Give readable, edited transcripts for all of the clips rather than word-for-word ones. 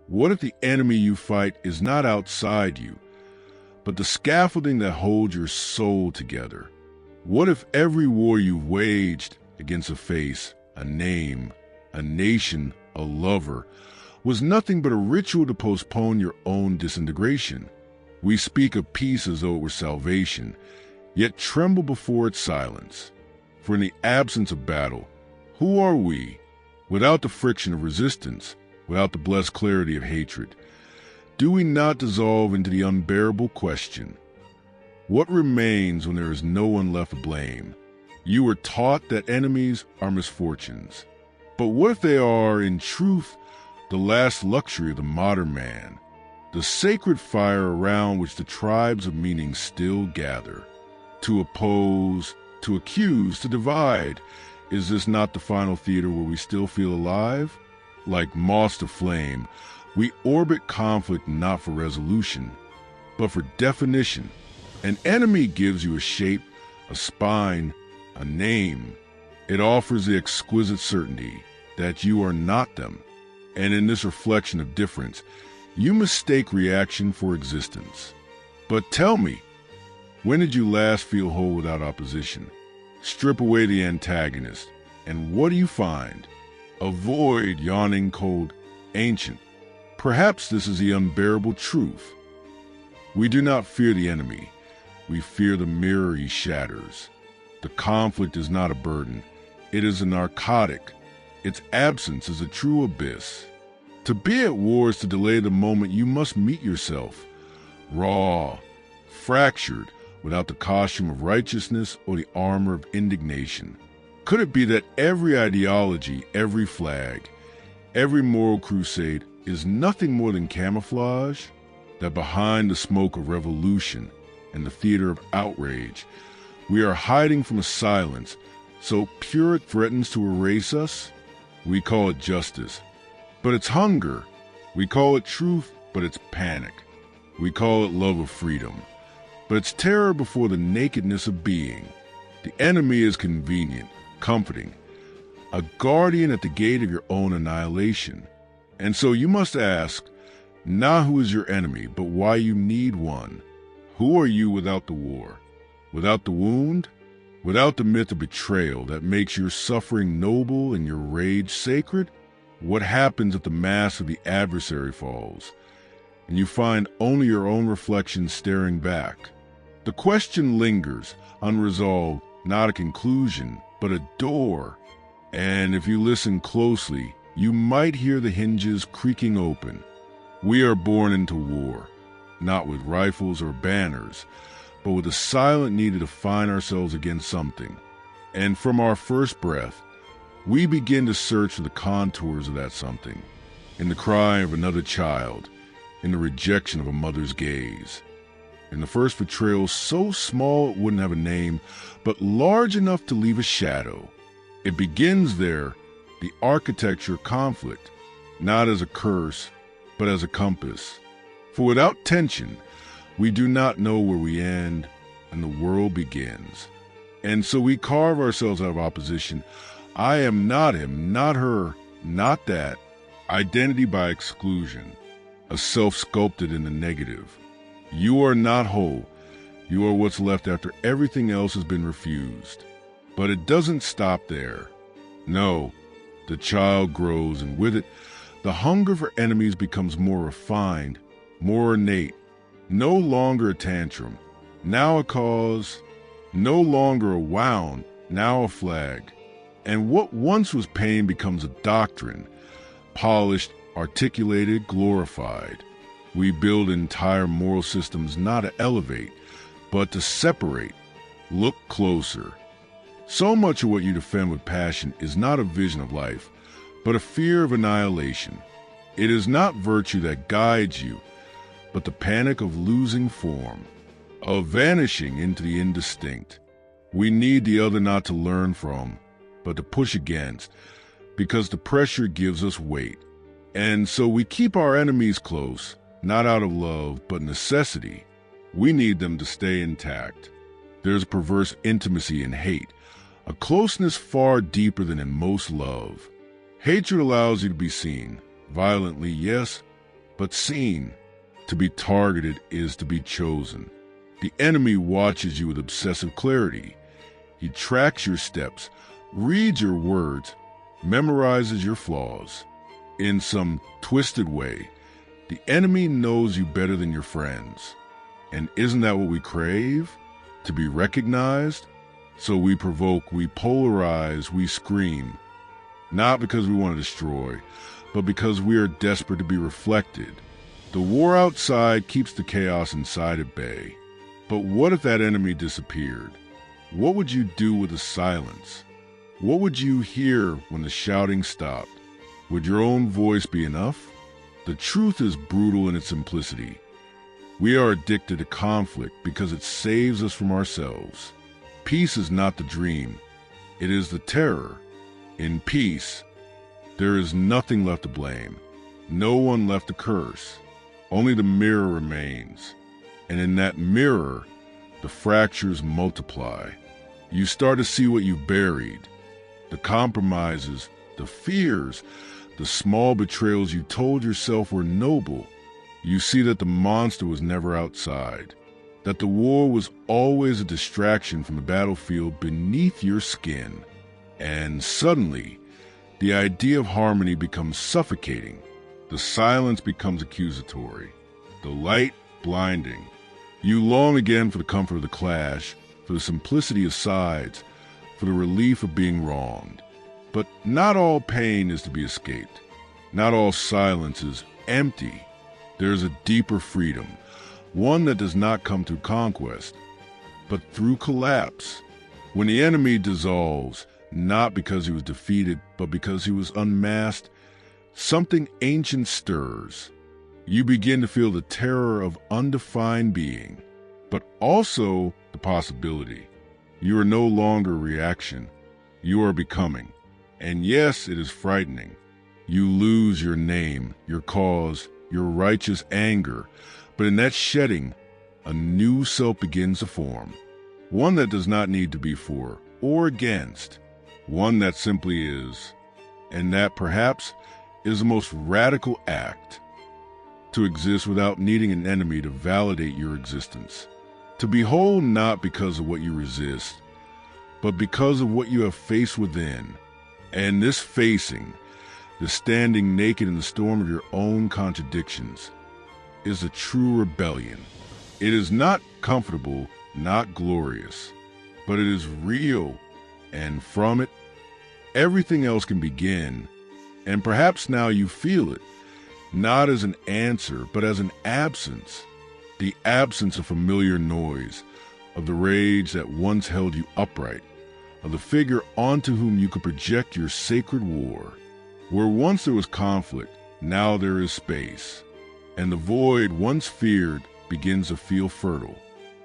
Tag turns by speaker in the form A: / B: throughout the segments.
A: What if the enemy you fight is not outside you, but the scaffolding that holds your soul together? What if every war you've waged against a face, a name, a nation, a lover, was nothing but a ritual to postpone your own disintegration? We speak of peace as though it were salvation, yet tremble before its silence. For in the absence of battle, who are we? Without the friction of resistance, without the blessed clarity of hatred, do we not dissolve into the unbearable question, what remains when there is no one left to blame? You were taught that enemies are misfortunes. But what if they are, in truth, the last luxury of the modern man, the sacred fire around which the tribes of meaning still gather? To oppose, to accuse, to divide, is this not the final theater where we still feel alive? Like moths to flame, we orbit conflict not for resolution, but for definition. An enemy gives you a shape, a spine, a name. It offers the exquisite certainty that you are not them. And in this reflection of difference, you mistake reaction for existence. But tell me, when did you last feel whole without opposition? Strip away the antagonist, and what do you find? A void yawning cold, ancient. Perhaps this is the unbearable truth. We do not fear the enemy. We fear the mirror he shatters. The conflict is not a burden. It is a narcotic. Its absence is a true abyss. To be at war is to delay the moment you must meet yourself, raw, fractured, without the costume of righteousness or the armor of indignation. Could it be that every ideology, every flag, every moral crusade is nothing more than camouflage? That behind the smoke of revolution and the theater of outrage, we are hiding from a silence so pure it threatens to erase us? We call it justice, but it's hunger. We call it truth, but it's panic. We call it love of freedom, but it's terror before the nakedness of being. The enemy is convenient, comforting, a guardian at the gate of your own annihilation. And so you must ask, not who is your enemy, but why you need one. Who are you without the war? Without the wound? Without the myth of betrayal that makes your suffering noble and your rage sacred? What happens if the mask of the adversary falls, and you find only your own reflection staring back? The question lingers, unresolved, not a conclusion, but a door. And if you listen closely, you might hear the hinges creaking open. We are born into war, not with rifles or banners, but with a silent need to define ourselves against something. And from our first breath, we begin to search for the contours of that something, in the cry of another child, in the rejection of a mother's gaze, in the first betrayal so small it wouldn't have a name, but large enough to leave a shadow. It begins there, the architecture of conflict, not as a curse, but as a compass. For without tension, we do not know where we end and the world begins. And so we carve ourselves out of opposition. I am not him, not her, not that. Identity by exclusion, a self sculpted in the negative. You are not whole. You are what's left after everything else has been refused. But it doesn't stop there. No, the child grows, and with it, the hunger for enemies becomes more refined, more innate. No longer a tantrum, now a cause. No longer a wound, now a flag. And what once was pain becomes a doctrine, polished, articulated, glorified. We build entire moral systems not to elevate, but to separate. Look closer. So much of what you defend with passion is not a vision of life, but a fear of annihilation. It is not virtue that guides you, but the panic of losing form, of vanishing into the indistinct. We need the other not to learn from, but to push against, because the pressure gives us weight. And so we keep our enemies close, not out of love, but necessity. We need them to stay intact. There's a perverse intimacy in hate, a closeness far deeper than in most love. Hatred allows you to be seen, violently, yes, but seen. To be targeted is to be chosen. The enemy watches you with obsessive clarity. He tracks your steps, reads your words, memorizes your flaws. In some twisted way, the enemy knows you better than your friends. And isn't that what we crave? To be recognized? So we provoke, we polarize, we scream. Not because we want to destroy, but because we are desperate to be reflected. The war outside keeps the chaos inside at bay. But what if that enemy disappeared? What would you do with the silence? What would you hear when the shouting stopped? Would your own voice be enough? The truth is brutal in its simplicity. We are addicted to conflict because it saves us from ourselves. Peace is not the dream. It is the terror. In peace, there is nothing left to blame, no one left to curse. Only the mirror remains. And in that mirror, the fractures multiply. You start to see what you buried, the compromises, the fears, the small betrayals you told yourself were noble. You see that the monster was never outside, that the war was always a distraction from the battlefield beneath your skin. And suddenly, the idea of harmony becomes suffocating. The silence becomes accusatory, the light blinding. You long again for the comfort of the clash, for the simplicity of sides, for the relief of being wronged. But not all pain is to be escaped. Not all silence is empty. There is a deeper freedom, one that does not come through conquest, but through collapse. When the enemy dissolves, not because he was defeated, but because he was unmasked, something ancient stirs. You begin to feel the terror of undefined being, but also the possibility. You are no longer a reaction. You are becoming. And yes, it is frightening. You lose your name, your cause, your righteous anger, but in that shedding, a new self begins to form. One that does not need to be for or against. One that simply is. And that perhaps is the most radical act. To exist without needing an enemy to validate your existence. To be whole not because of what you resist, but because of what you have faced within. And this facing, the standing naked in the storm of your own contradictions, is a true rebellion. It is not comfortable, not glorious, but it is real, and from it, everything else can begin. And perhaps now you feel it, not as an answer, but as an absence. The absence of familiar noise, of the rage that once held you upright, of the figure onto whom you could project your sacred war. Where once there was conflict, now there is space. And the void once feared begins to feel fertile.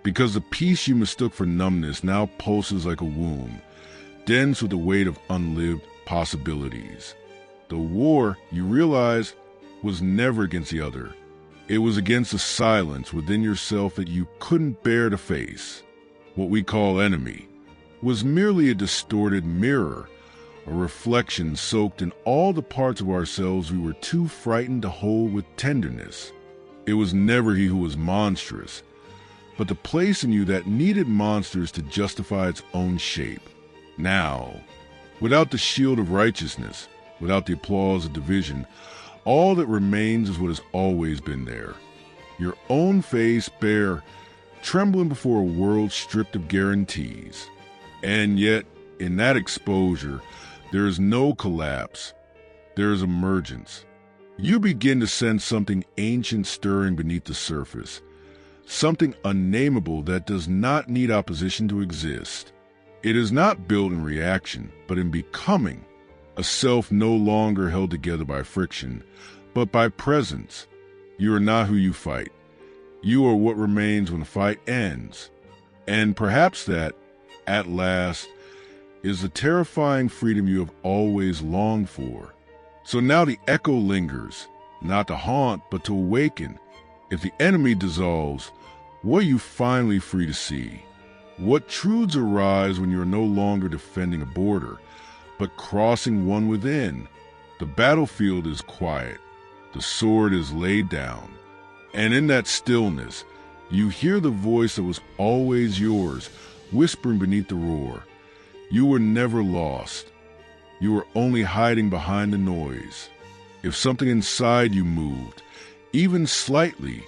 A: Because the peace you mistook for numbness now pulses like a womb, dense with the weight of unlived possibilities. The war, you realize, was never against the other. It was against the silence within yourself that you couldn't bear to face. What we call enemy was merely a distorted mirror, a reflection soaked in all the parts of ourselves we were too frightened to hold with tenderness. It was never he who was monstrous, but the place in you that needed monsters to justify its own shape. Now, without the shield of righteousness, without the applause of division, all that remains is what has always been there. Your own face bare, trembling before a world stripped of guarantees. And yet, in that exposure, there is no collapse. There is emergence. You begin to sense something ancient stirring beneath the surface, something unnameable that does not need opposition to exist. It is not built in reaction, but in becoming, a self no longer held together by friction, but by presence. You are not who you fight. You are what remains when the fight ends. And perhaps that, at last, is the terrifying freedom you have always longed for. So now the echo lingers, not to haunt, but to awaken. If the enemy dissolves, what are you finally free to see? What truths arise when you are no longer defending a border, but crossing one within? The battlefield is quiet. The sword is laid down, and in that stillness, you hear the voice that was always yours, whispering beneath the roar. You were never lost. You were only hiding behind the noise. If something inside you moved, even slightly,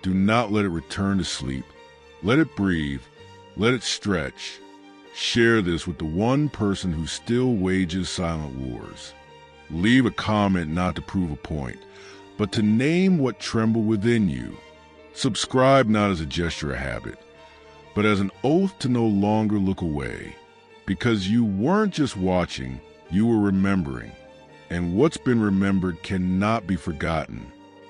A: do not let it return to sleep. Let it breathe. Let it stretch. Share this with the one person who still wages silent wars. Leave a comment not to prove a point, but to name what trembled within you. Subscribe not as a gesture of habit, but as an oath to no longer look away. Because you weren't just watching, you were remembering. And what's been remembered cannot be forgotten.